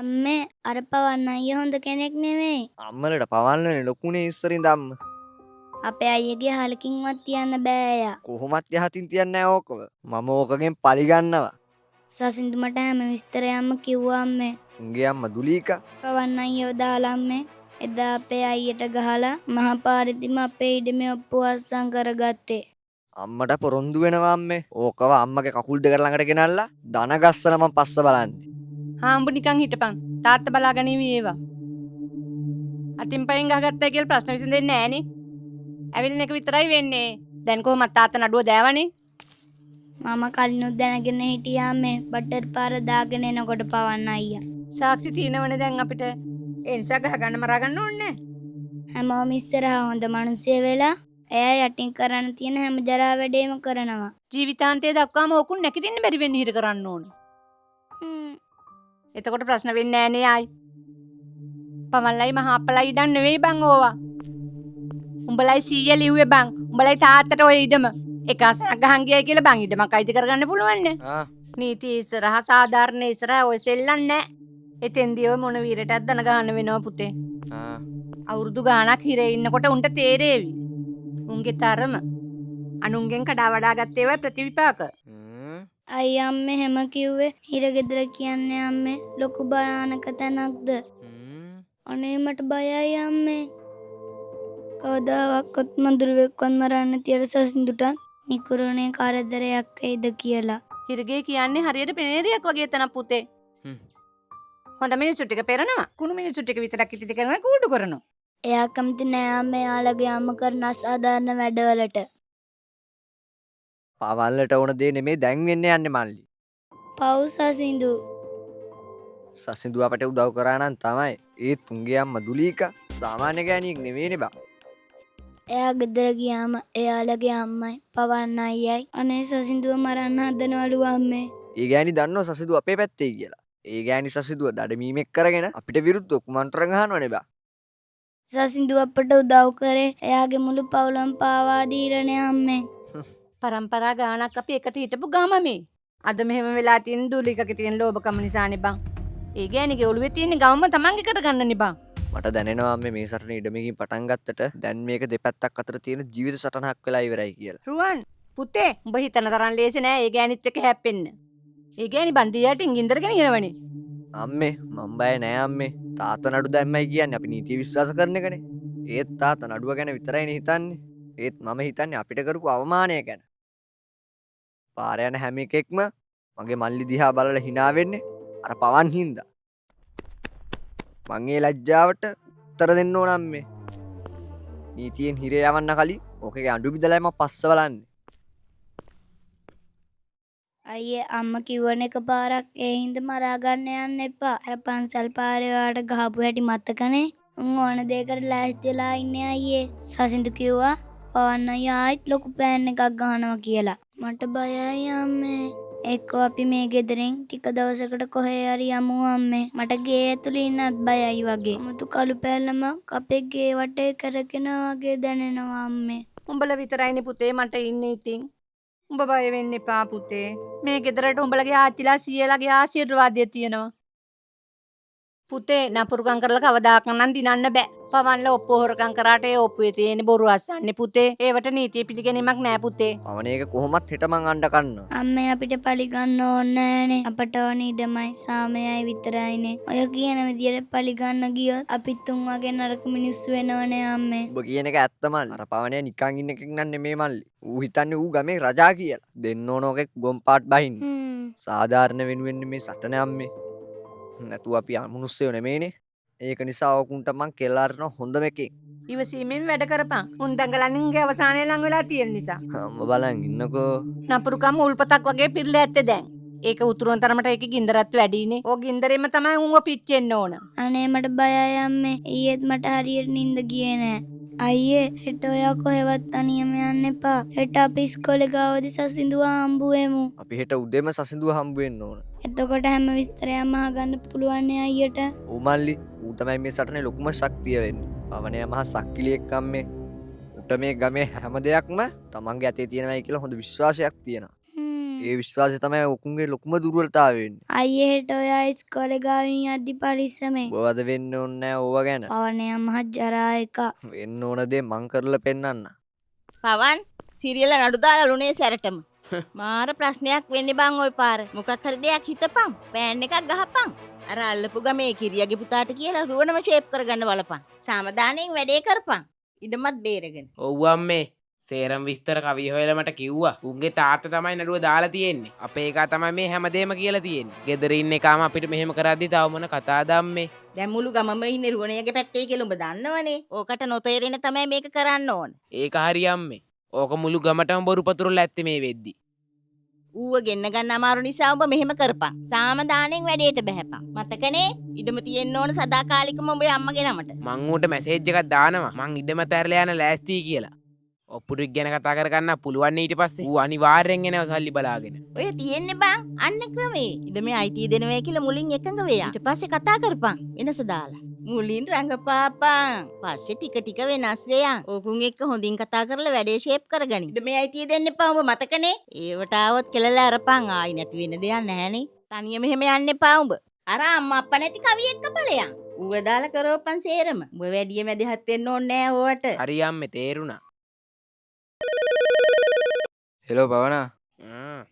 අම්මේ අර පවන්න අයියා හොඳ කෙනෙක් නෙමෙයි. අම්මලට පවන්නනේ ලොකුනේ ඉස්සරින් දම්ම. අපේ අයියගේ හලකින්වත් තියන්න බෑ එයා. කොහොමත් යහතින් තියන්නේ නැහැ ඕකව. මම ඕකගෙන් පලි ගන්නවා. සසින්දු මට හැම විස්තරයක්ම කිව්වා අම්මේ. උන්ගේ අම්මා දුලීකා. පවන්න අයියව දාලා අම්මේ එදා අපේ අයියට ගහලා මහා පාරෙදිම අපේ ඉඩමේ ඔප්පු අස්සම් කරගත්තේ. අම්මට පොරොන්දු වෙනවා අම්මේ. ඕකව අම්මගේ කකුල් දෙක ළඟට ගෙනල්ලා දන ගස්සලා මම පස්ස බලන්නේ. හාම්බු නිකන් හිටපන්. තාත්තා බලාගනිවි ඒවා. අතින් පයින් ගහගත්තා කියලා ප්‍රශ්න විසඳෙන්නේ නෑනේ. ඇවිල්න එක විතරයි වෙන්නේ. දැන් කොහොමද තාත්තා නඩුව දෑවනේ? මම කලිනුත් දැනගෙන හිටියා මේ බටර් පාර දාගෙන එනකොට පවන්න අයියා. සාක්ෂි තියෙනවනේ දැන් අපිට. ඒ නිසා ගහගන්න මරා ගන්න ඕනේ නෑ. හැමෝම ඉස්සරහා හොඳ මිනිස්සු වෙලා එයා යටින් කරන්න තියෙන හැම ජරා වැඩේම කරනවා. ජීවිතාන්තය දක්වාම ඕකුන් නැගිටින්න බැරි වෙන්න හිර කරන්න ඕනේ. එතකොට ප්‍රශ්න වෙන්නේ නෑනේ ආයි. පමල්ලයි මහාප්පලයි ඉඩම් නෙවෙයි බං ඕවා. උඹලයි සීය ලිව්වේ බං. උඹලයි තාත්තට ඔය ඉඩම. එකසක් ගහන් ගියයි කියලා බං ඉඩමක් අයිති කරගන්න පුළුවන් නේ. නීති ඉස්සරහා සාධාරණ ඉස්සරහා ඔය සෙල්ලන්නේ නෑ. එතෙන්දී ඔය මොන වීරටත් දන ගහන්න වෙනවා පුතේ. අවුරුදු ගාණක් හිරේ ඉන්නකොට උන්ට තේරෙවි. උන්ගේ තරම අනුන්ගෙන් කඩා වඩා ගත්තේ වයි ප්‍රතිවිපාක. අයියා අම්මේ හැම කිව්වේ හිරගෙදර කියන්නේ අම්මේ ලොකු භයානක තැනක්ද. අනේ මට බයයි අම්මේ. කවදාවත් මඳුරුවෙක්වත් මරන්න තියර සසින්දුට නිකුරුණේ කරදරයක් වෙයිද කියලා. හිරගේ කියන්නේ හරියට පෙනේරියක් වගේ තැනක් පුතේ. හොඳ මිනිස්සු ටික පෙරනවා. කුණු මිනිස්සු ටික විතරක් ඉතිරි කරන කූඩු කරනවා. එයා කැමති නෑ අම්මේ යාළගේ අම්ම කරන අසාධාරණ වැඩවලට. පවල්ලට ඕන දේ නෙමෙයි දැන් වෙන්න යන්නේ මල්ලි. පව් සසින්දු. සසින්දු අපට උදව් කරා නම් තමයි. ඒත් උන්ගේ අම්මා දුලීකා සාමාන්‍ය ගෑණියෙක් නෙවෙයිනේ බා. එයා ගෙදර ගියාම එයාලගේ අම්මයි පවන්න අයියයි අනේ සසින්දුව මරන්න හදනවලු අම්මේ. ඒ ගෑණි දන්නවා සසින්දුව අපේ පැත්තේ කියලා. ඒ ගෑණි සසින්දුව දඩමීමෙක් කරගෙන අපිට විරුද්ධව කුමන්ත්‍රණ ගහනවනේ බා. සසින්දුව අපට උදව් කරේ එයාගේ මුළු පවුලම පාවා දීලානේ අම්මේ. පරම්පරා ගානක් අපි එකට හිටපු ගමමේ. අද මෙහෙම වෙලා තියෙන දුලිකගේ තියෙන ලෝභකම නිසානේ බං. ඒ ගෑණිගේ ඔළුවේ තියෙන ගවම තමන්ගේ කරගන්නනේ බං. මට දැනෙනවා මේ සටන ඉඩමකින් පටන් ගත්තට දැන් මේක දෙපැත්තක් අතර තියෙන ජීවිත සටනක් වෙලා ඉවරයි කියලා. රුවන් පුතේ උඹ හිතන තරම් ලේසි නෑ ඒ ගෑණිත් එක්ක හැප්පෙන්න. ඒ ගෑණි බන්දියාටින් ගින්දරගෙන යනවනේ. අම්මේ මම බය නෑ අම්මේ. තාත්තා නඩු දැම්මයි කියන්නේ අපි නීතිය විශ්වාස කරන එකනේ. ඒත් තාත්තා නඩුව ගැන විතරයිනේ හිතන්නේ. ඒත් මම හිතන්නේ අපිට කරපු අවමානය ගැන. පාර යන හැම එකෙක්ම මගේ මල්ලි දිහා බලලා hina වෙන්නේ අර පවන් හින්දා. මං ඒ ලැජ්ජාවට උත්තර දෙන්න ඕන අම්මේ. නීතියෙන් හිරේ යවන්න කලින් ඕකේ අඬු බිඳලා මම පස්ස බලන්නේ. අයියේ අම්ම කිව්වන එක පාරක් ඒ හින්දා මරා ගන්න යන්න එපා. අර පන්සල් පාරේ වාට ගහපු හැටි මතකනේ. උන් ඕන දෙයකට ලෑස්තිලා ඉන්නේ අයියේ. සසින්දු කිව්වා පවන්න අයියා ආයිත් ලොකු ප්ලෑන් එකක් ගහනවා කියලා. මට බයයි අම්මේ. එක්කෝ අපි මේ ගෙදරින් ටික දවසකට කොහේ හරි යමු අම්මේ. මට ගේ ඇතුලේ ඉන්නත් බයයි වගේ. මුතු කළු පැල්ලමක් අපේ ගේ වටේ කරගෙන වගේ දැනෙනවා අම්මේ. උඹලා විතරයිනේ පුතේ මට ඉන්නේ ඉතින්. උඹ බය වෙන්න එපා පුතේ. මේ ගෙදරට උඹලගේ ආච්චිලා සීයලාගේ ආශිර්වාදය තියෙනවා. පුතේ නපුරුකම් කරලා කවදාක නම් දිනන්න බෑ. පවන්ල ඔප්පු හොරකම් කරාට ඒ ඔප්පුවේ තියෙන බොරු අස්සන්නේ පුතේ. ඒවට නීතිය පිළිගැනීමක් නෑ පුතේ. පවන එක කොහොමත් හෙට මං අඬ කන්නවා. අම්මේ අපිට පලි ගන්න ඕනේ නෑනේ. අපට ඕන ඉඩමයි සාමයයි විතරයිනේ. ඔය කියන විදියට පලි ගන්න ගියොත් අපිත් තුන් වගේ නරක මිනිස්සු වෙනවනේ අම්මේ. ඔබ කියන එක ඇත්ත මල්ලි. අර පවනේ නිකන් ඉන්න එකෙක් නන් නෙමේ මල්ලි. ඌ හිතන්නේ ඌ ගමේ රජා කියලා. දෙන්න ඕන ඔකෙක් ගොම් පාට් බහින්න. සාධාරණ වෙනුවෙන් මේ සටන අම්මේ. නැතුව අපි අමනුස්සයෝ නෙමේනේ. ඒක නිසා ඔකුන්ට මං කෙල්ලාරන හොඳම එකෙක්. ඉවසීමෙන් වැඩ කරපන්. උන් දඟලන්නේ අවසානයේ ලඟ වෙලා තියෙන නිසා. අම්ම බලන් ඉන්නකෝ. නපුරුකම් උල්පතක් වගේ පිරලා ඇත්තේ දැන්. ඒක උතුරන තරමට ඒකේ ගින්දරත් වැඩිනේ. ඕ ගින්දරෙම තමයි උන්ව පිච්චෙන්න ඕන. අනේ මට බයයි අම්මේ. ඊයේත් මට හරියට නිින්ද ගියේ නෑ. අයියේ හෙට ඔයා කොහෙවත් තනියම යන්න එපා. හෙට අපි ඉස්කෝලේ ගාවදී සසින්දුව හම්බ වෙමු. අපි හෙට උදේම සසින්දුව හම්බ වෙන්න ඕන. එතකොට හැම විස්තරයක්ම අහගන්න පුළුවන් නේ අයියට. ඌ මල්ලි ඌ තමයි මේ සටනේ ලොකුම ශක්තිය වෙන්නේ. පවනය මහා සක්කිලියෙක් අම්මේ. උට මේ ගමේ හැම දෙයක්ම තමන්ගේ අතේ තියෙනවායි කියලා හොඳ විශ්වාසයක් තියෙනවා. ඒ විශ්වාසය තමයි ඔකුන්ගේ ලොකුම දුර්වලතාවය වෙන්නේ. අයියේ හෙට ඔයා ඉස්කෝලේ ගාවින් යද්දි පරිස්සමෙන්. ඔබවද වෙන්න ඕනේ නැහැ ඕවා ගැන. පවනයා මහත් ජරා එක. වෙන්න ඕන දේ මං කරලා පෙන්නන්න. පවන් සිරියල නඩු දාලා ලුනේ සැරටම. මාර ප්‍රශ්නයක් වෙන්නේ බං ওই පාර. මොකක් හරි දෙයක් හිතපන්. පෑන් එකක් ගහපන්. අර අල්ලපු ගමේ කිරියගේ පුතාට කියලා රුවනම ෂේප් කරගන්න බලපන්. සාමදානෙන් වැඩේ කරපන්. ඉඩමත් බේරගෙන. ඔව් අම්මේ සේරම විස්තර කවිය හොයලා මට කිව්වා. උන්ගේ තාත්තා තමයි නඩුව දාලා තියෙන්නේ. අපේ එකා තමයි මේ හැමදේම කියලා තියෙන්නේ. ගෙදර ඉන්න එකාම අපිට මෙහෙම කරද්දි තව මොන කතාවද අම්මේ? දැන් මුළු ගමම ඉන්නේ රුවණියගේ පැත්තේ කියලා උඹ දන්නවනේ. ඕකට නොතේරෙන තමයි මේක කරන්න ඕන. ඒක හරි අම්මේ. ඕක මුළු ගමටම බොරු පතුරලා ඇත්තේ මේ වෙද්දි. ඌව ගෙන්න ගන්න අමාරු නිසා උඹ මෙහෙම කරපන්. සාමදානෙන් වැඩේට බහැපන්. මතකනේ? ඉඩම තියෙන්න ඕන සදාකාලිකම උඹේ අම්මගේ නමට. මං ඌට මැසේජ් එකක් දානවා. මං ඉඩම තැරලා යන ලෑස්ති කියලා. ඔප්පුටු ගැන කතා කරගන්න පුළුවන් ඊට පස්සේ. ඌ අනිවාර්යෙන් එනවා සල්ලි බලාගෙන. ඔය තියෙන්නේ බං අන්න ක්‍රමේ. ඉඩමේ අයිතිය දෙනවා කියලා මුලින් එකඟ වෙයා. ඊට පස්සේ කතා කරපන් වෙනස දාලා. මුලින් රංගපාපන්. පස්සේ ටික ටික වෙනස් වෙයන්. ඕකුන් එක්ක හොඳින් කතා කරලා වැඩේ ෂේප් කරගනි. ඉඩමේ අයිතිය දෙන්න එපා උඹ මතකනේ? ඒවට ආවොත් කෙලලා අරපන්. ආයි නැති වෙන දෙයක් නැහැනේ. තනියම එහෙම යන්න එපා උඹ. අර අම්මා අප්පා නැති කවි එක්ක ඵලයන්. ඌව දාලා කරවපන් සේරම. උඹ වැඩිය මැදිහත් වෙන්න ඕනේ නෑ ඕවට. හරි අම්මේ තේරුණා. හෙලෝ පවනා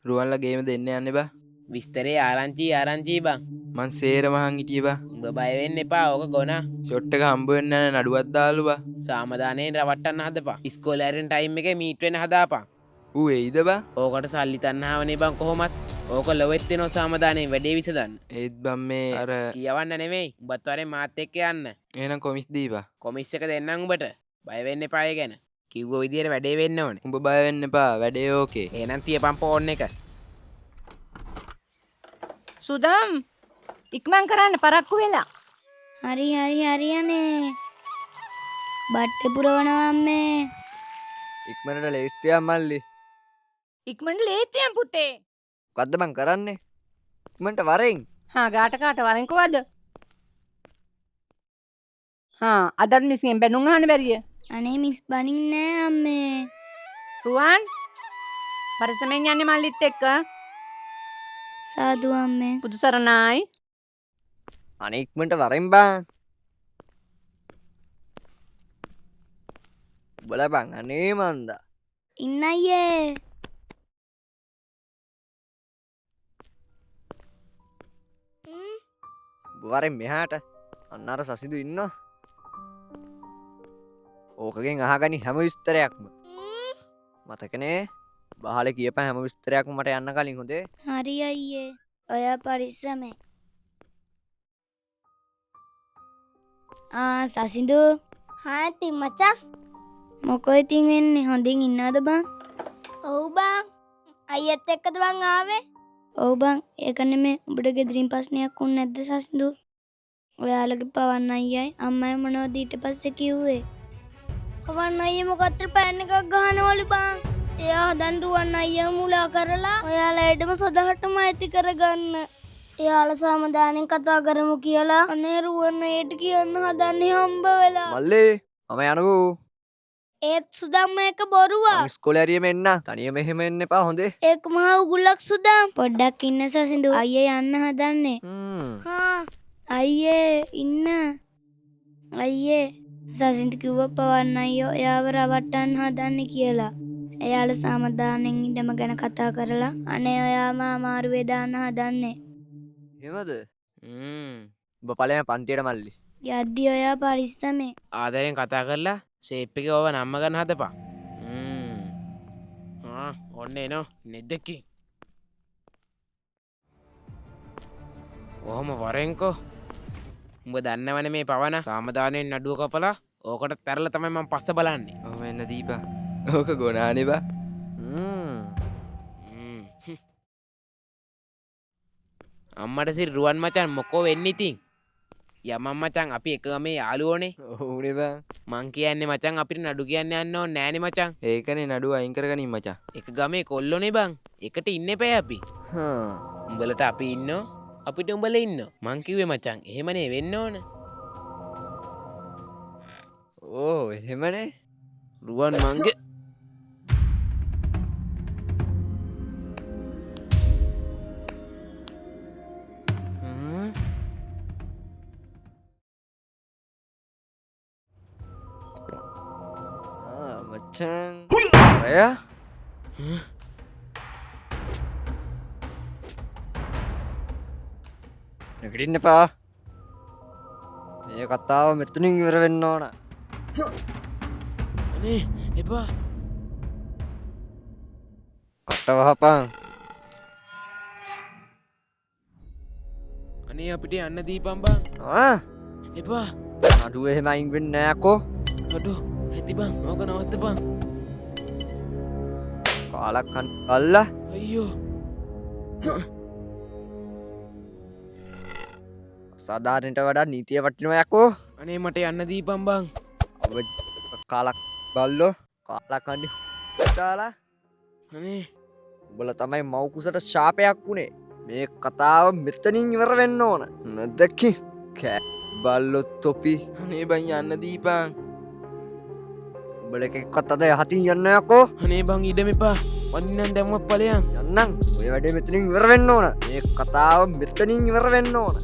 රුවන්ල ගේම දෙන්න යන්න බා විස්තරේ ආරංචි බං. මං සේරමහන් හිටිය බා උඹ බය වෙන්න එපා. ඕක ගොනා. ෂොට් එක හම්බ වෙන්න යන නඩුවක් දාලු බා සාමදානයෙන් රවට්ටන්න හදපන්. ඉස්කෝලේ ඇරෙන ටයිම් එකේ මීට් වෙන්න හදාපන්. ඌ එයිද බා ඕකට සල්ලි තන්නහාවනේ බං කොහොමත්. ඕක ලොවෙත් වෙනවා සාමදානයෙන් වැඩේ විසඳන්න. ඒත් බම් මේ අර කියවන්න නෙමෙයි. උඹත් වරේ මාත් එක්ක යන්න. එහෙනම් කොමිස් දීපා කොමිස් එක දෙන්නම් උඹට. බය වෙන්න එපා ඒ ගැන. කිව්ව විදියට වැඩේ වෙන්න ඕනේ. උඹ බය වෙන්න එපා වැඩේ ඕකේ එහෙනම් තියපන් ෆෝන් එක. සුදම් ඉක්මන් කරන්න පරක්කු වෙලා. හරියනේ. බට්ටේ පුරවනවා අම්මේ. ඉක්මනට ලේස්තියක් මල්ලි. ඉක්මනට ලේච්චයන් පුතේ. මොකද්ද මං කරන්නේ? ඉක්මනට වරෙන්. හා ගාට කාට වරෙන්කවද? හා අදත් මිස්ගෙන් බැනුම් අහන්න බැරිය. අනේ මිස් බනින්නේ නෑ අම්මේ. රුවන් පරිස්සමෙන් යන්නේ මල්ලිත් එක්ක. සාදු අම්මේ. පුදු සරණයි. අනේ ඉක්මනට වරෙන් බං. බලපන් අනේ මන්දා. ඉන්න අයියේ. වරෙන් මෙහාට. අන්න අර සසිදු ඉන්නවා. ඕකගෙන් අහගනි හැම විස්තරයක්ම. මතකනේ? බහලේ කියපන් හැම විස්තරයක්ම මට යන්න කලින් හොඳේ. හරි අයියේ. ඔයා පරිස්සමෙන්. සසිඳු. හා ඉතින් මචං. මොකෝ ඉතින් වෙන්නේ? හොඳින් ඉන්නවද බං? ඔව් බං. අයියත් එක්කද බං ආවේ? ඔව් බං. ඒක නෙමෙයි. උඹට ගෙදරින් ප්‍රශ්නයක් වුනේ නැද්ද සසිඳු? ඔයාලගේ පවන් අයියයි අම්මයි මොනවද ඊට පස්සේ කිව්වේ? පවන් අයියා මොකක්ද පෑන් එකක් ගහනවලු බං. එයා හදන් රුවන් අයියා මුලා කරලා ඔයාලටම සදහටම ඇති කරගන්න. එයාලා සාමදානෙන් කතා කරමු කියලා අනේ රුවන් අයියට කියන්න හදන්නේ හම්බ වෙලා. මල්ලේ මම යනකෝ. ඒත් සුදම්ම එක බොරුවක්. මං ඉස්කෝලේ හරියම එන්න. තනියම එහෙම එන්න එපා හොඳේ. ඒක මහා උගුලක් සුදම්. පොඩ්ඩක් ඉන්න සසිඳු. අයියා යන්න හදන්නේ. හා අයියේ ඉන්න. අයියේ සසිඳු කිව්වා පවන් අයියෝ එයාව රවට්ටන්න හදන්නේ කියලා. එයාලා සාමදානෙන් ඉඩම ගැන කතා කරලා අනේ ඔයාම අමාරුවේ දාන්න හදන්නේ. එහෙමද? ඔබ ඵලයන් පන්තියට මල්ලි. යද්දි ඔයා පරිස්සමෙන්. ආදරෙන් කතා කරලා ෂේප් එකේ ඕව නම්ම ගන්න හදපන්. ඔන්න එනවා නෙද්දකින්. ඔහොම වරෙන්කෝ. උඹ දන්නවනේ මේ පවන සාමදානෙන් නඩුව කපලා ඕකට තරලා තමයි මම පස්ස බලන්නේ. ඔහොම එන්න දීපා ඕක ගොනානේ බා අම්මට සිරි රුවන් මචන් මොකෝ වෙන්නේ ඉතින්? යමම් මචන් අපි එක ගමේ යාළුවෝනේ. ඔව්නේ බං. මං කියන්නේ මචන් අපිට නඩු කියන්න යන්න ඕනේ නෑනේ මචන්. ඒකනේ නඩුව අයින් කරගනින් මචං එක ගමේ කොල්ලෝනේ බං. එකට ඉන්න එපා අපි. හා උඹලට අපි ඉන්නෝ අපිට උඹල ඉන්නෝ. මං කිව්වේ මචන් එහෙමනේ වෙන්න ඕන. ඕ එහෙමනේ. රුවන් මංගේ අය නැගිටින්න එපා. මේ කතාව මෙතනින් ඉවර වෙන්න ඕන. අනේ එපා. කට වහපන්. අනේ අපිට යන්න දීපන් බං. ආ එපා. නඩුව එහෙම අයින් වෙන්නේ නෑකෝ. අඩෝ ඇති බං. ඕක නවත්තපන්. කාලක් කන්න අල්ලා. අයියෝ. සාධාරණයට වඩා නීතිය වටිනවා යකෝ. අනේ මට යන්න දීපන් බං. කාලක් බල්ලෝ කාලක් කන්නේ දාලා. අනේ උඹලා තමයි මව්කුසට ශාපයක් වුණේ. මේ කතාව මෙතනින් ඉවර වෙන්න ඕන. නැදකි කෑ බල්ලෝ තොපි. අනේ බං යන්න දීපන්. උඹලා එකෙක්වත් අද යහතින් යන්න යකෝ. අනේ බං ඉඩම එපා. වදින්නම් දැම්මත් ඵලයන්. යන්නම්. ඔය වැඩේ මෙතනින් ඉවර වෙන්න ඕන. මේ කතාව මෙතනින් ඉවර වෙන්න ඕන.